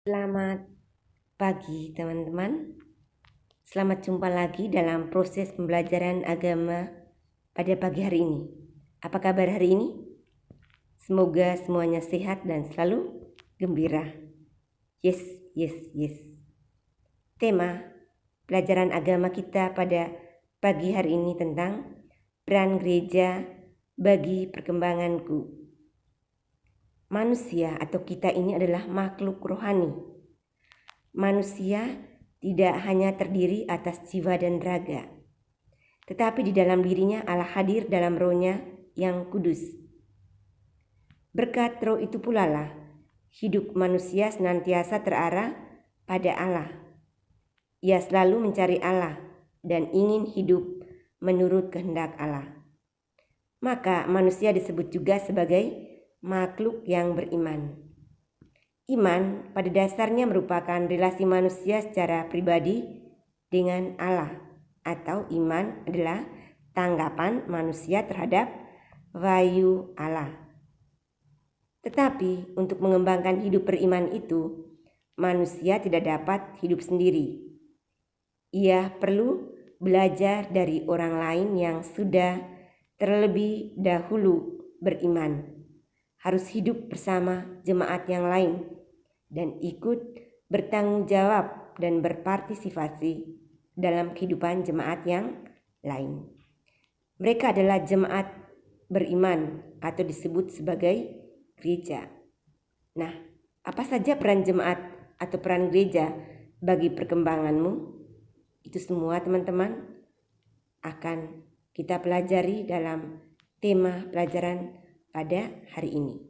Selamat pagi teman-teman. Selamat jumpa lagi dalam proses pembelajaran agama pada pagi hari ini. Apa kabar hari ini? Semoga semuanya sehat dan selalu gembira. Yes, yes, yes. Tema pelajaran agama kita pada pagi hari ini tentang peran gereja bagi perkembanganku. Manusia atau kita ini adalah makhluk rohani. Manusia tidak hanya terdiri atas jiwa dan raga, tetapi di dalam dirinya Allah hadir dalam rohnya yang kudus. Berkat roh itu pula lah hidup manusia senantiasa terarah pada Allah. Ia selalu mencari Allah dan ingin hidup menurut kehendak Allah. Maka manusia disebut juga sebagai makhluk yang beriman. Iman pada dasarnya merupakan relasi manusia secara pribadi dengan Allah, atau iman adalah tanggapan manusia terhadap wahyu Allah. Tetapi untuk mengembangkan hidup beriman itu, manusia tidak dapat hidup sendiri. Ia perlu belajar dari orang lain yang sudah terlebih dahulu beriman. Harus hidup bersama jemaat yang lain dan ikut bertanggung jawab dan berpartisipasi dalam kehidupan jemaat yang lain. Mereka adalah jemaat beriman atau disebut sebagai gereja. Nah, apa saja peran jemaat atau peran gereja bagi perkembanganmu? Itu semua teman-teman akan kita pelajari dalam tema pelajaran pada hari ini.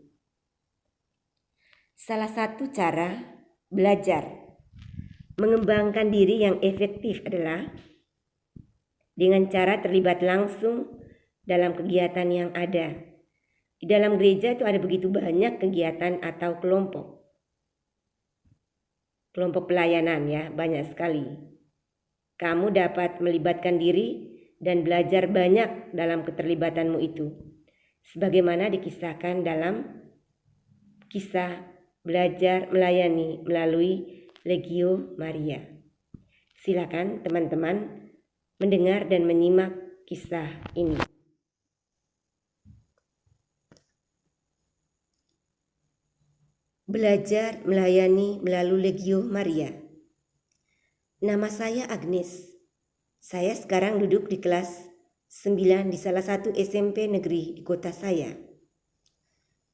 Salah satu cara belajar mengembangkan diri yang efektif adalah dengan cara terlibat langsung dalam kegiatan yang ada. Di dalam gereja itu ada begitu banyak kegiatan atau kelompok. Kelompok pelayanan ya, banyak sekali. Kamu dapat melibatkan diri dan belajar banyak dalam keterlibatanmu itu. Sebagaimana dikisahkan dalam kisah belajar melayani melalui Legio Maria. Silakan teman-teman mendengar dan menyimak kisah ini. Belajar melayani melalui Legio Maria. Nama saya Agnes. Saya sekarang duduk di kelas 9 di salah satu SMP negeri di kota saya.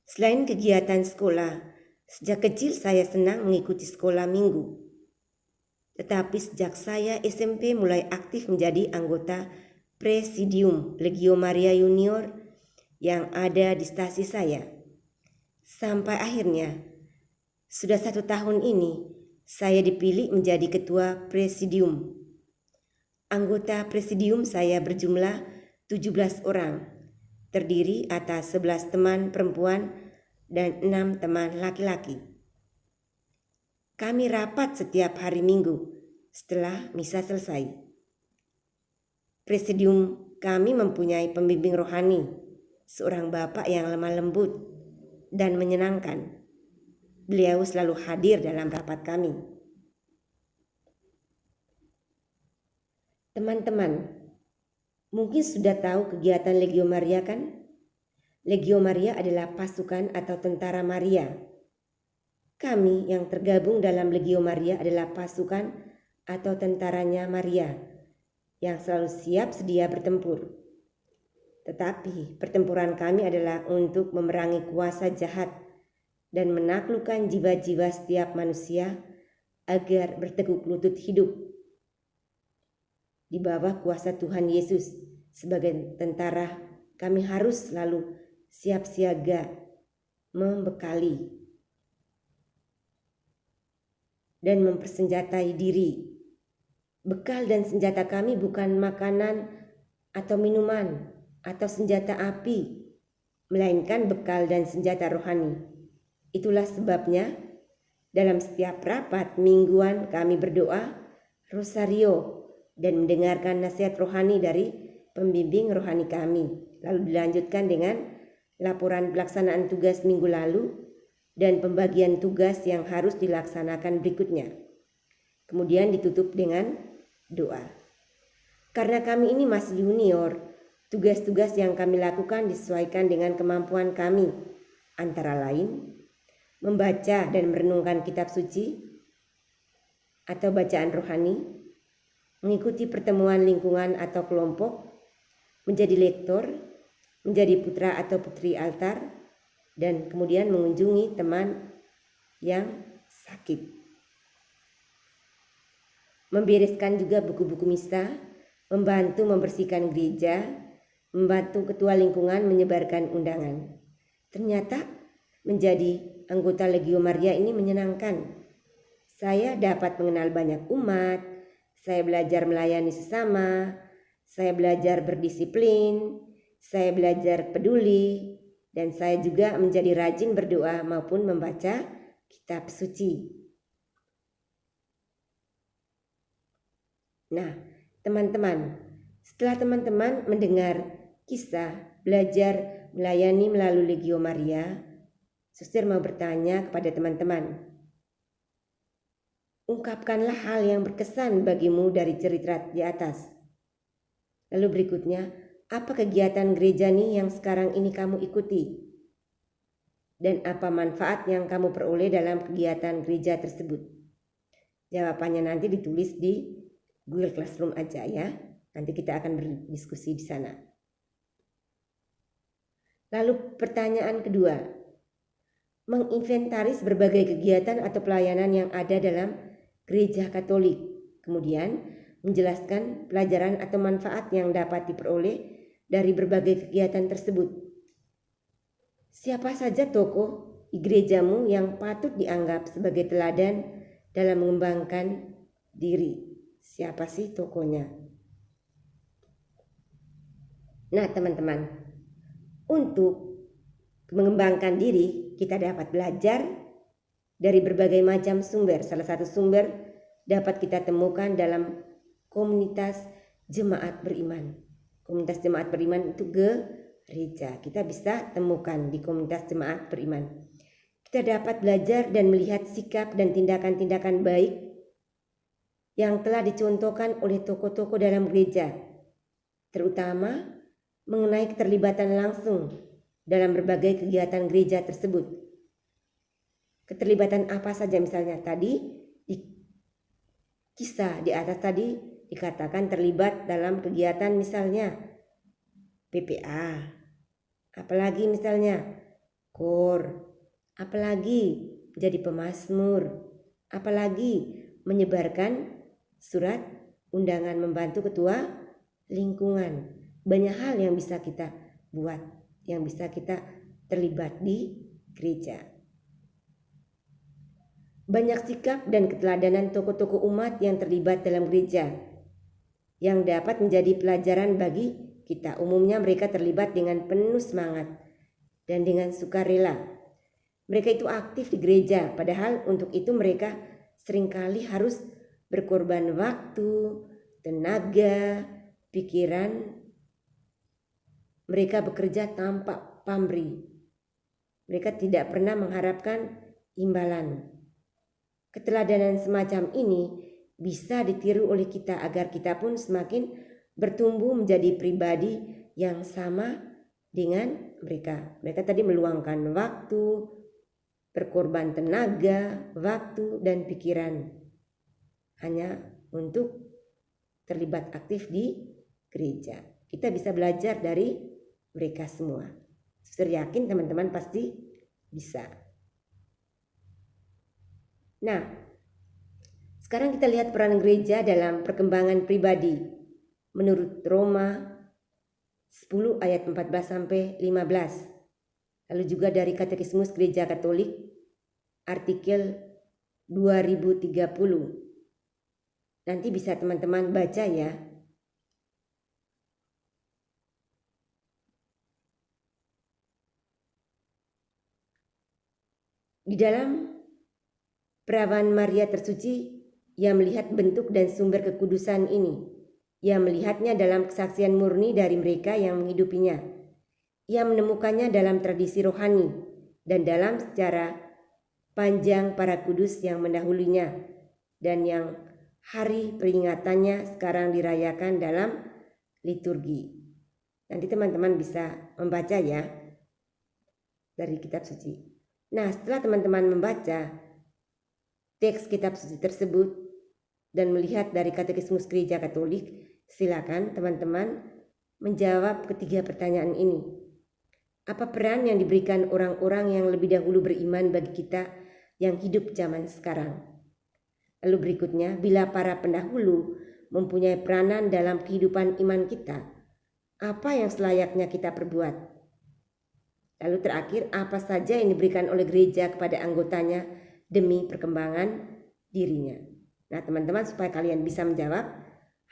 Selain kegiatan sekolah, sejak kecil saya senang mengikuti sekolah minggu. Tetapi sejak saya SMP mulai aktif menjadi anggota Presidium Legio Maria Junior yang ada di stasi saya. Sampai akhirnya, sudah 1 tahun ini, saya dipilih menjadi ketua Presidium. Anggota Presidium saya berjumlah 17 orang, terdiri atas 11 teman perempuan dan 6 teman laki-laki. Kami rapat setiap hari Minggu setelah misa selesai. Presidium kami mempunyai pembimbing rohani, seorang bapak yang lemah lembut dan menyenangkan. Beliau selalu hadir dalam rapat kami. Teman-teman, mungkin sudah tahu kegiatan Legio Maria kan? Legio Maria adalah pasukan atau tentara Maria. Kami yang tergabung dalam Legio Maria adalah pasukan atau tentaranya Maria yang selalu siap sedia bertempur. Tetapi pertempuran kami adalah untuk memerangi kuasa jahat dan menaklukkan jiwa-jiwa setiap manusia agar berteguk lutut hidup di bawah kuasa Tuhan Yesus. Sebagai tentara, kami harus selalu siap siaga, membekali, dan mempersenjatai diri. Bekal dan senjata kami bukan makanan atau minuman atau senjata api, melainkan bekal dan senjata rohani. Itulah sebabnya dalam setiap rapat mingguan kami berdoa rosario dan mendengarkan nasihat rohani dari pembimbing rohani kami. Lalu dilanjutkan dengan laporan pelaksanaan tugas minggu lalu dan pembagian tugas yang harus dilaksanakan berikutnya. Kemudian ditutup dengan doa. Karena kami ini masih junior, tugas-tugas yang kami lakukan disesuaikan dengan kemampuan kami, antara lain membaca dan merenungkan kitab suci atau bacaan rohani, mengikuti pertemuan lingkungan atau kelompok, menjadi lektor, menjadi putra atau putri altar, dan kemudian mengunjungi teman yang sakit. Membereskan juga buku-buku misa, membantu membersihkan gereja, membantu ketua lingkungan menyebarkan undangan. Ternyata menjadi anggota Legio Maria ini menyenangkan. Saya dapat mengenal banyak umat, saya belajar melayani sesama, saya belajar berdisiplin, saya belajar peduli, dan saya juga menjadi rajin berdoa maupun membaca kitab suci. Nah, teman-teman, setelah teman-teman mendengar kisah belajar melayani melalui Legio Maria, Suster mau bertanya kepada teman-teman. Ungkapkanlah hal yang berkesan bagimu dari cerita di atas. Lalu berikutnya, apa kegiatan gereja nih yang sekarang ini kamu ikuti? Dan apa manfaat yang kamu peroleh dalam kegiatan gereja tersebut? Jawabannya nanti ditulis di Google Classroom aja ya. Nanti kita akan berdiskusi di sana. Lalu pertanyaan kedua, menginventaris berbagai kegiatan atau pelayanan yang ada dalam gereja Katolik. Kemudian menjelaskan pelajaran atau manfaat yang dapat diperoleh dari berbagai kegiatan tersebut. Siapa saja tokoh di gerejamu yang patut dianggap sebagai teladan dalam mengembangkan diri? Siapa sih tokohnya? Nah teman-teman, untuk mengembangkan diri kita dapat belajar dari berbagai macam sumber. Salah satu sumber dapat kita temukan dalam komunitas jemaat beriman. Komunitas jemaat beriman itu gereja. Kita bisa temukan di komunitas jemaat beriman. Kita dapat belajar dan melihat sikap dan tindakan-tindakan baik yang telah dicontohkan oleh tokoh-tokoh dalam gereja, terutama mengenai keterlibatan langsung dalam berbagai kegiatan gereja tersebut. Keterlibatan apa saja misalnya tadi di kisah di atas tadi dikatakan terlibat dalam kegiatan misalnya PPA, apalagi misalnya KOR, apalagi jadi pemazmur, apalagi menyebarkan surat undangan membantu ketua lingkungan. Banyak hal yang bisa kita buat, yang bisa kita terlibat di gereja. Banyak sikap dan keteladanan tokoh-tokoh umat yang terlibat dalam gereja yang dapat menjadi pelajaran bagi kita. Umumnya mereka terlibat dengan penuh semangat dan dengan sukarela. Mereka itu aktif di gereja, padahal untuk itu mereka seringkali harus berkorban waktu, tenaga, pikiran. Mereka bekerja tanpa pamrih. Mereka tidak pernah mengharapkan imbalan. Keteladanan semacam ini bisa ditiru oleh kita agar kita pun semakin bertumbuh menjadi pribadi yang sama dengan mereka. Mereka tadi meluangkan waktu, berkorban tenaga, waktu, dan pikiran hanya untuk terlibat aktif di gereja. Kita bisa belajar dari mereka semua. Saya yakin teman-teman pasti bisa. Nah, sekarang kita lihat peran gereja dalam perkembangan pribadi. Menurut Roma 10 ayat 14 sampai 15. Lalu juga dari Katekismus Gereja Katolik artikel 2030. Nanti bisa teman-teman baca ya. Di dalam perawan Maria tersuci, ia melihat bentuk dan sumber kekudusan ini. Ia melihatnya dalam kesaksian murni dari mereka yang menghidupinya. Ia menemukannya dalam tradisi rohani dan dalam sejarah panjang para kudus yang mendahulunya dan yang hari peringatannya sekarang dirayakan dalam liturgi. Nanti teman-teman bisa membaca ya dari kitab suci. Nah, setelah teman-teman membaca teks kitab suci tersebut dan melihat dari Katekismus Gereja Katolik, silakan teman-teman menjawab ketiga pertanyaan ini. Apa peran yang diberikan orang-orang yang lebih dahulu beriman bagi kita yang hidup zaman sekarang? Lalu berikutnya, bila para pendahulu mempunyai peranan dalam kehidupan iman kita, apa yang selayaknya kita perbuat? Lalu terakhir, apa saja yang diberikan oleh gereja kepada anggotanya demi perkembangan dirinya? Nah teman-teman, supaya kalian bisa menjawab,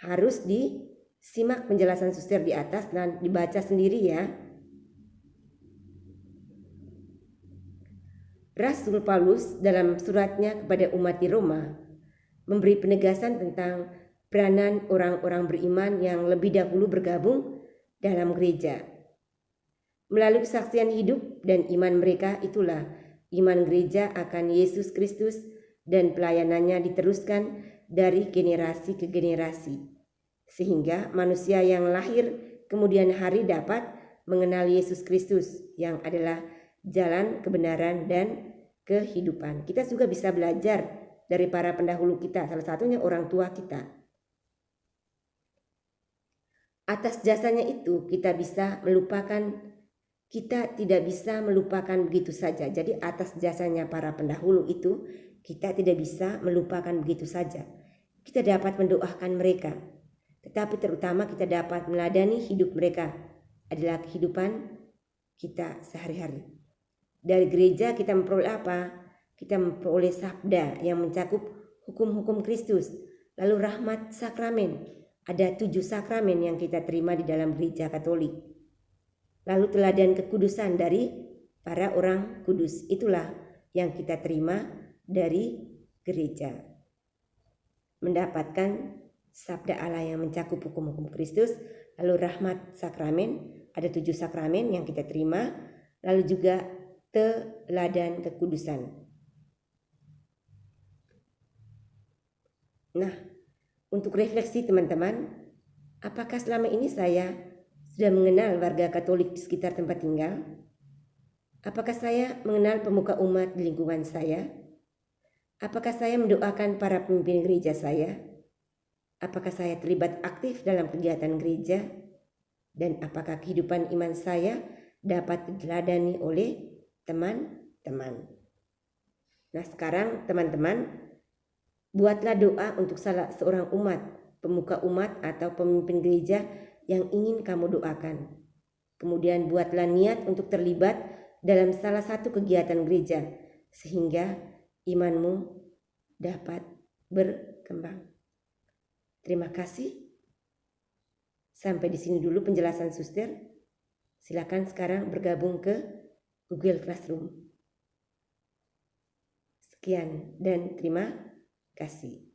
harus disimak penjelasan suster di atas dan dibaca sendiri ya. Rasul Paulus dalam suratnya kepada umat di Roma memberi penegasan tentang peranan orang-orang beriman yang lebih dahulu bergabung dalam gereja. Melalui kesaksian hidup dan iman mereka, itulah iman gereja akan Yesus Kristus dan pelayanannya diteruskan dari generasi ke generasi, sehingga manusia yang lahir kemudian hari dapat mengenal Yesus Kristus yang adalah jalan kebenaran dan kehidupan. Kita juga bisa belajar dari para pendahulu kita, salah satunya orang tua kita. Atas jasanya itu kita tidak bisa melupakan begitu saja. Jadi atas jasanya para pendahulu itu kita tidak bisa melupakan begitu saja. Kita dapat mendoakan mereka, tetapi terutama kita dapat meladani hidup mereka adalah kehidupan kita sehari-hari. Dari gereja kita memperoleh apa? Kita memperoleh sabda yang mencakup hukum-hukum Kristus, lalu rahmat sakramen. Ada 7 sakramen yang kita terima di dalam gereja Katolik. Lalu teladan kekudusan dari para orang kudus. Itulah yang kita terima dari gereja. Mendapatkan sabda Allah yang mencakup hukum-hukum Kristus, lalu rahmat sakramen, ada 7 sakramen yang kita terima, lalu juga teladan kekudusan. Nah, untuk refleksi teman-teman, apakah selama ini saya sudah mengenal warga Katolik di sekitar tempat tinggal? Apakah saya mengenal pemuka umat di lingkungan saya? Apakah saya mendoakan para pemimpin gereja saya? Apakah saya terlibat aktif dalam kegiatan gereja? Dan apakah kehidupan iman saya dapat diteladani oleh teman-teman? Nah sekarang teman-teman, buatlah doa untuk salah seorang umat, pemuka umat atau pemimpin gereja yang ingin kamu doakan. Kemudian buatlah niat untuk terlibat dalam salah satu kegiatan gereja sehingga imanmu dapat berkembang. Terima kasih. Sampai di sini dulu penjelasan suster. Silakan sekarang bergabung ke Google Classroom. Sekian dan terima kasih.